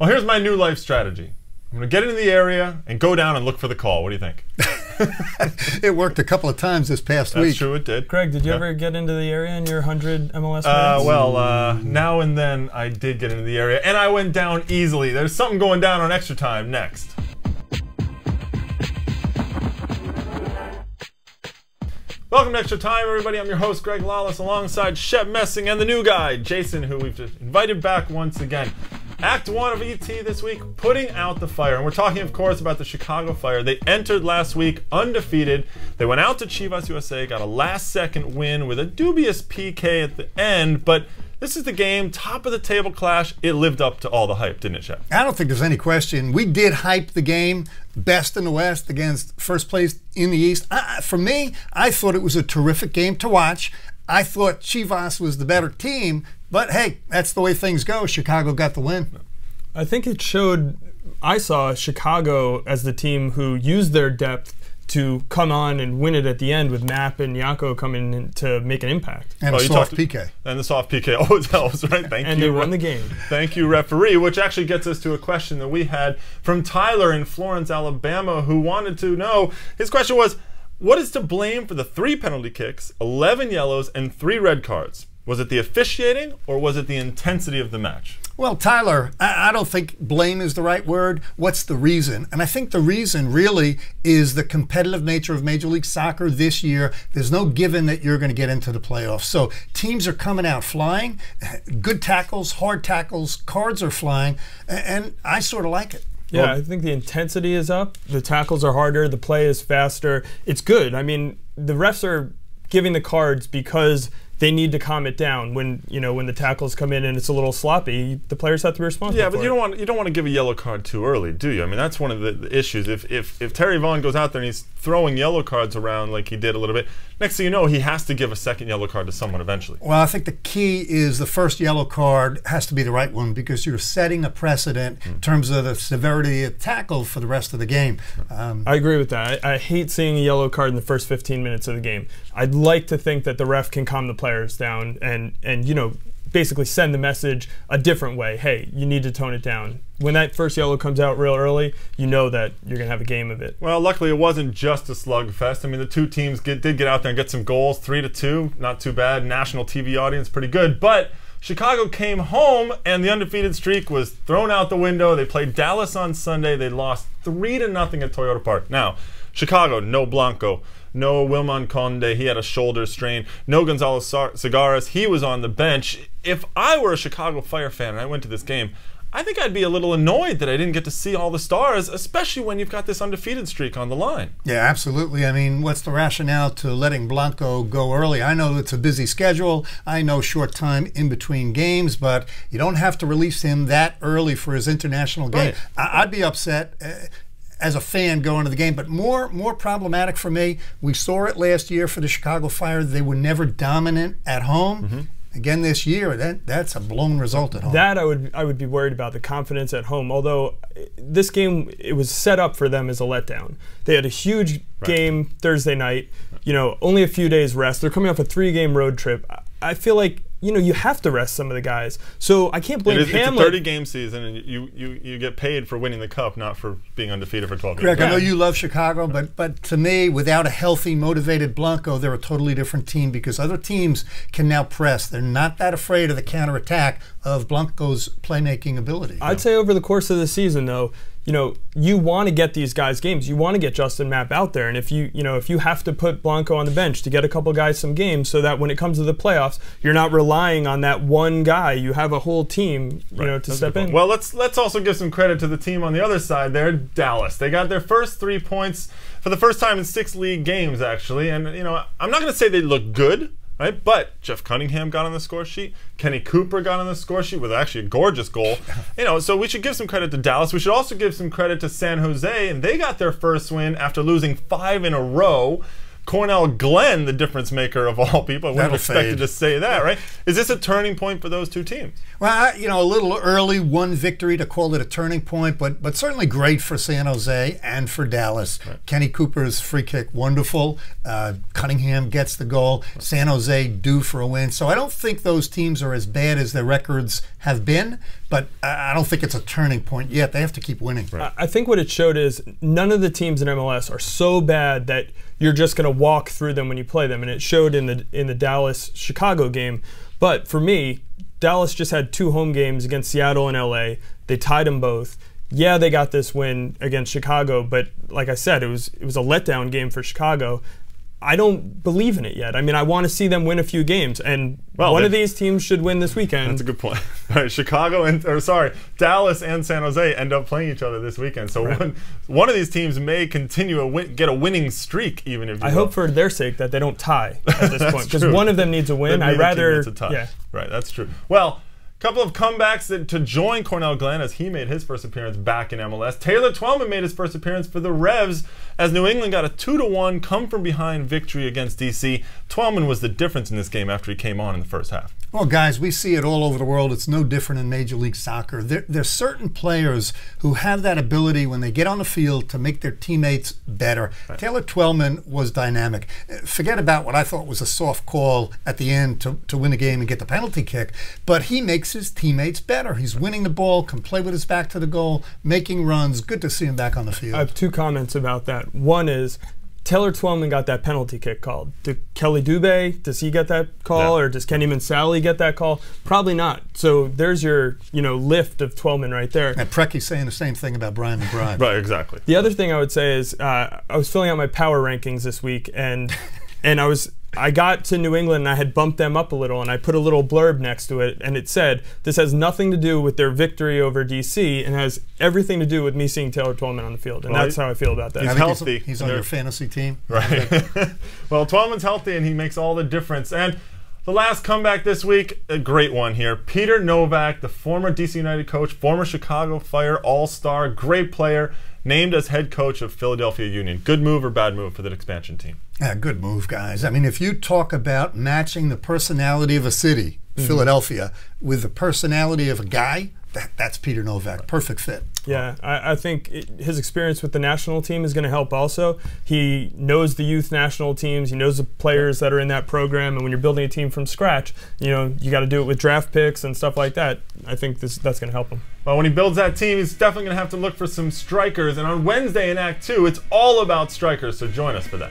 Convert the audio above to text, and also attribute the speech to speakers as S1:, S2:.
S1: Well, here's my new life strategy. I'm going to get into the area and go down and look for the call. What do you think?
S2: It worked a couple of times this past week.
S1: That's true, it did.
S3: Greg, did you ever get into the area in your 100 MLS minutes?
S1: Well, now and then I did get into the area, and I went down easily. There's something going down on Extra Time next. Welcome to Extra Time, everybody. I'm your host, Greg Lawless, alongside Shep Messing and the new guy, Jason, who we've just invited back once again. Act 1 of ET this week, putting out the fire. And we're talking, of course, about the Chicago Fire. They entered last week undefeated. They went out to Chivas USA, got a last-second win with a dubious PK at the end. But this is the game, top-of-the-table clash. It lived up to all the hype, didn't it, Shep?
S2: I don't think there's any question. We did hype the game, best in the West against first place in the East. For me, I thought it was a terrific game to watch. I thought Chivas was the better team. But hey, that's the way things go. Chicago got the win.
S3: I think it showed, I saw Chicago as the team who used their depth to come on and win it at the end with Map and Yako coming in to make an impact.
S2: And a soft PK.
S1: And the soft PK always helps, right? Thank you.
S3: And they won the game.
S1: Thank you, referee, which actually gets us to a question that we had from Tyler in Florence, Alabama, who wanted to know, his question was, what is to blame for the 3 penalty kicks, 11 yellows, and 3 red cards? Was it the officiating or was it the intensity of the match?
S2: Well, Tyler, I don't think blame is the right word. What's the reason? And I think the reason really is the competitive nature of Major League Soccer this year. There's no given that you're going to get into the playoffs. So teams are coming out flying. Good tackles, hard tackles, cards are flying. And I sort of like it.
S3: Yeah, I think the intensity is up. The tackles are harder. The play is faster. It's good. I mean, the refs are giving the cards because they need to calm it down when the tackles come in and it's a little sloppy. The players have to be responsible.
S1: Yeah, but you don't want to give a yellow card too early, do you? I mean, that's one of the issues. If Terry Vaughn goes out there and he's throwing yellow cards around like he did a little bit, next thing you know, he has to give a second yellow card to someone eventually.
S2: Well, I think the key is the first yellow card has to be the right one because you're setting a precedent in terms of the severity of tackle for the rest of the game.
S3: I agree with that. I hate seeing a yellow card in the first 15 minutes of the game. I'd like to think that the ref can calm the players down and basically send the message a different way. Hey, you need to tone it down. When that first yellow comes out real early, you know that you're going to have a game of it.
S1: Well, luckily it wasn't just a slugfest. I mean, the two teams did get out there and get some goals, 3-2, not too bad. National TV audience, pretty good. But Chicago came home and the undefeated streak was thrown out the window. They played Dallas on Sunday. They lost 3-0 at Toyota Park. Now, Chicago, no Blanco. No Wilman Conde, he had a shoulder strain. No Gonzalo Segares, he was on the bench. If I were a Chicago Fire fan and I went to this game, I think I'd be a little annoyed that I didn't get to see all the stars, especially when you've got this undefeated streak on the line.
S2: Yeah, absolutely. I mean, what's the rationale to letting Blanco go early? I know it's a busy schedule. I know short time in between games, but you don't have to release him that early for his international game. Right. I'd be upset as a fan going to the game, but more problematic for me, we saw it last year for the Chicago Fire. They were never dominant at home. Again this year, that's a blown result at home.
S3: That I would be worried about, the confidence at home. Although this game, it was set up for them as a letdown. They had a huge game Thursday night, only a few days rest. They're coming off a 3-game road trip. I feel like you have to rest some of the guys. So I can't blame Hamlet.
S1: It's a 30-game season, and you get paid for winning the cup, not for being undefeated for 12 games.
S2: Greg, I know you love Chicago, but to me, without a healthy, motivated Blanco, they're a totally different team because other teams can now press. They're not that afraid of the counterattack of Blanco's playmaking ability.
S3: I'd say over the course of the season, though, you want to get these guys games. You want to get Justin Mapp out there, and if you have to put Blanco on the bench to get a couple guys some games, so that when it comes to the playoffs, you're not relying on that one guy. You have a whole team, to step in.
S1: Well, let's also give some credit to the team on the other side there, Dallas. They got their first 3 points for the first time in 6 league games, actually, and I'm not going to say they look good. Right? But Jeff Cunningham got on the score sheet. Kenny Cooper got on the score sheet with actually a gorgeous goal. So we should give some credit to Dallas. We should also give some credit to San Jose, and they got their first win after losing 5 in a row. Cornell Glenn, the difference maker of all people. I wouldn't have expected to say that, right? Is this a turning point for those two teams?
S2: Well, a little early, one victory to call it a turning point, but certainly great for San Jose and for Dallas. Right. Kenny Cooper's free kick, wonderful. Cunningham gets the goal. San Jose due for a win. So I don't think those teams are as bad as their records have been, but I don't think it's a turning point yet. They have to keep winning.
S3: Right. I think what it showed is none of the teams in MLS are so bad that you're just going to walk through them when you play them, and it showed in the Dallas-Chicago game. But for me, Dallas just had 2 home games against Seattle and LA. They tied them both. Yeah, they got this win against Chicago, but like I said, it was a letdown game for Chicago. I don't believe in it yet. I mean, I want to see them win a few games, and one of these teams should win this weekend.
S1: That's a good point. Right, Dallas and San Jose end up playing each other this weekend. So one of these teams may continue get a winning streak, even if you
S3: hope for their sake that they don't tie at this point, because one of them needs a win. I'd rather
S1: tie. Right, that's true. Well, couple of comebacks to join Cornell Glenn as he made his first appearance back in MLS. Taylor Twellman made his first appearance for the Revs as New England got a 2-1 come-from-behind victory against DC. Twellman was the difference in this game after he came on in the first half.
S2: Well, guys, we see it all over the world. It's no different in Major League Soccer. There's certain players who have that ability when they get on the field to make their teammates better. Right. Taylor Twellman was dynamic. Forget about what I thought was a soft call at the end to win the game and get the penalty kick, but he makes his teammates better. He's winning the ball, can play with his back to the goal, making runs. Good to see him back on the field.
S3: I have 2 comments about that. One is, Taylor Twellman got that penalty kick called. Did Kelly Dubé, does he get that call, or does Kenny Mansally get that call? Probably not. So there's your lift of Twellman right there.
S2: And Precky's saying the same thing about Brian McBride.
S1: Right, exactly.
S3: The other thing I would say is I was filling out my power rankings this week, and I got to New England and I had bumped them up a little, and I put a little blurb next to it, and it said, this has nothing to do with their victory over DC and has everything to do with me seeing Taylor Twellman on the field. And that's how I feel about that.
S1: He's healthy.
S2: He's on your fantasy team.
S1: Right. Well, Twellman's healthy and he makes all the difference. And the last comeback this week, a great one here. Peter Novak, the former DC United coach, former Chicago Fire All-Star, great player, named as head coach of Philadelphia Union. Good move or bad move for the expansion team?
S2: Yeah, good move, guys. I mean, if you talk about matching the personality of a city, Philadelphia, with the personality of a guy, that's Peter Novak. Perfect fit.
S3: Yeah, I think his experience with the national team is going to help also. He knows the youth national teams. He knows the players that are in that program. And when you're building a team from scratch, you got to do it with draft picks and stuff like that. I think that's going to help him.
S1: Well, when he builds that team, he's definitely going to have to look for some strikers. And on Wednesday in Act 2, it's all about strikers. So join us for that.